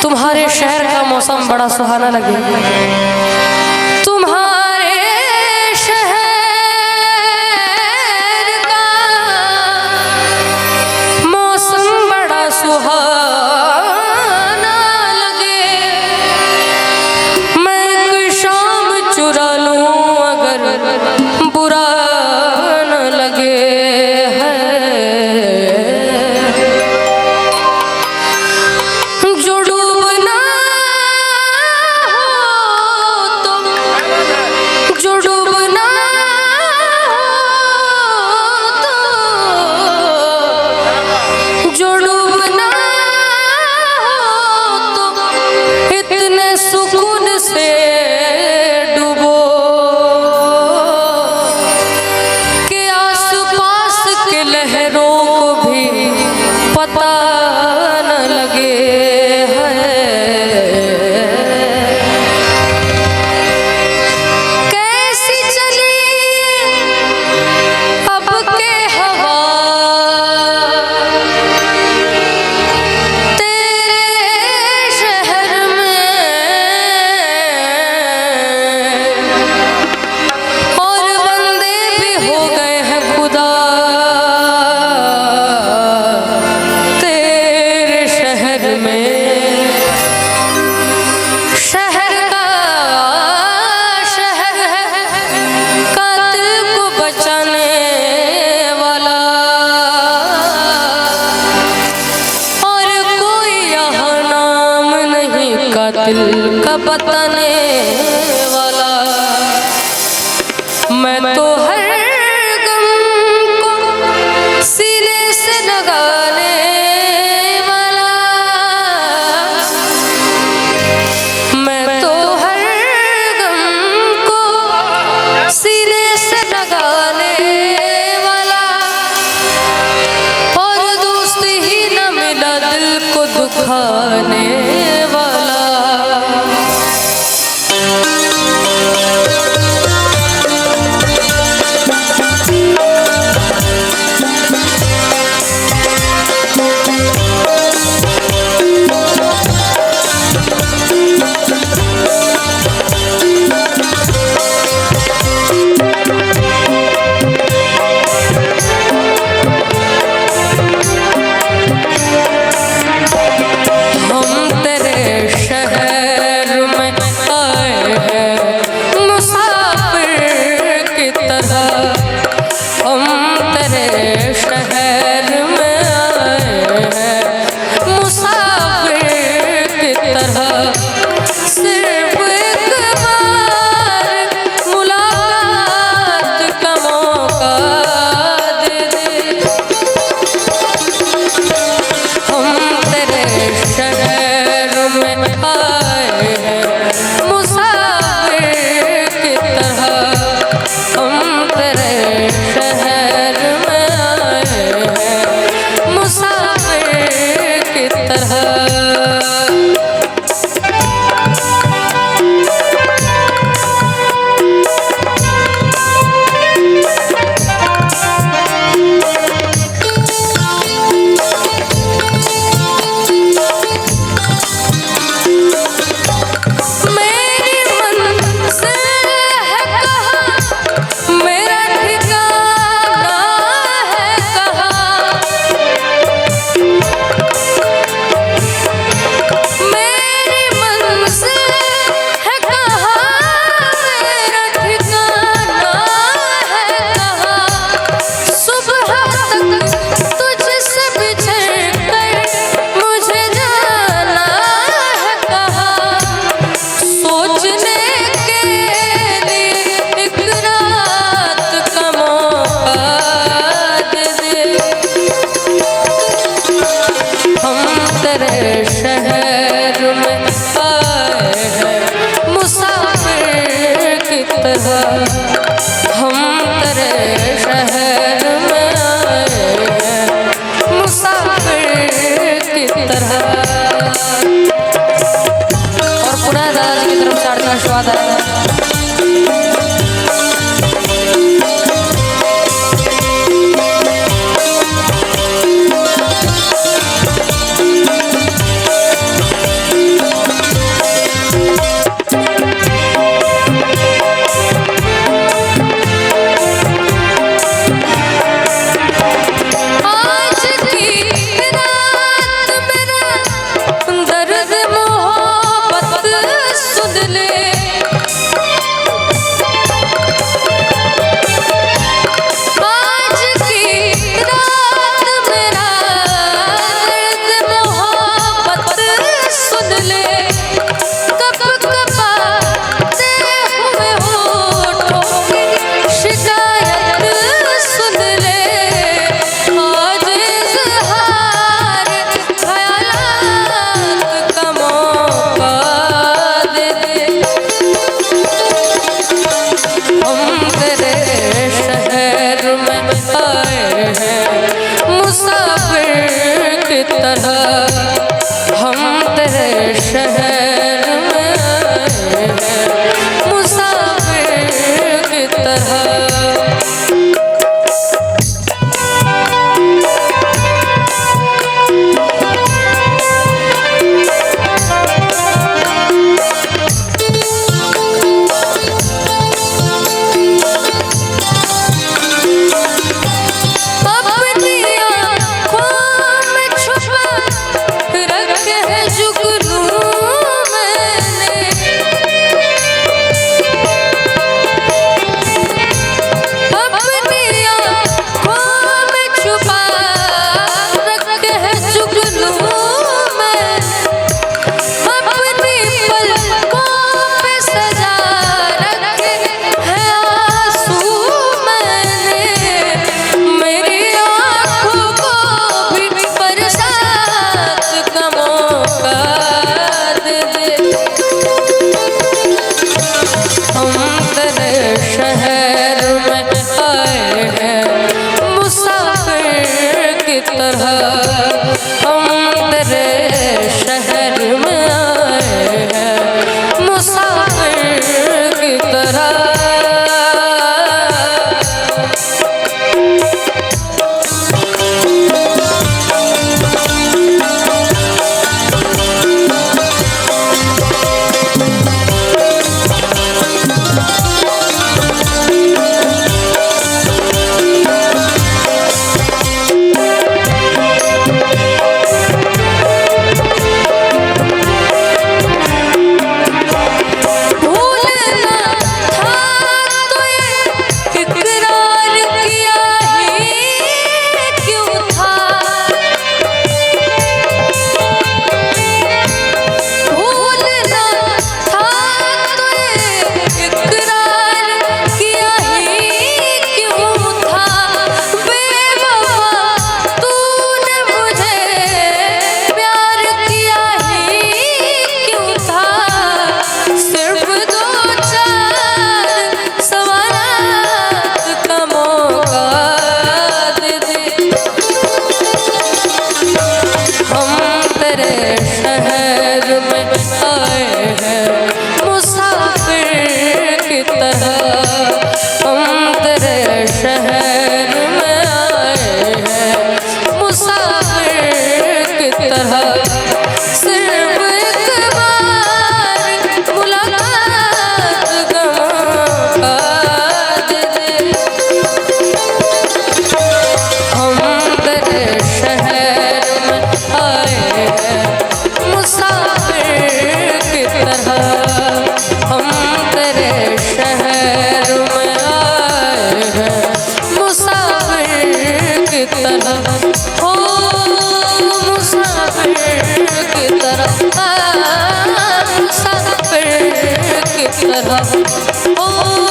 तुम्हारे शहर का मौसम बड़ा सुहाना लगे। तुम्हारे शहर का मौसम बड़ा सुहाना लगे। मैं एक शाम चुरा लूं अगर बुरा न लगे। दिल का बताने वाला मैं तो हर गम को सीने से लगाने वाला। मैं तो हर गम को सीने से लगाने वाला। और दोस्त ही न मिला दिल को दुखाने वाला। शहर में आए हैं मुसाफिर की तरह। हम तेरे शहर में आए हैं मुसाफिर की तरह। और पुनः दादाजी की तरफ से आरती आशीर्वाद आएगा। ले। आज की रात मेरा दर्द मोहब्बत सुन ले। कब कपाते हुए होठों की शिकायत सुन ले। आज इज़हार ख़यालात का मौका दे दे। हम तेरे शहर में आए हैं मुसाफिर की तरह। हम तेरे शहर में आए हैं मुसाफिर की तरह। तरह ओ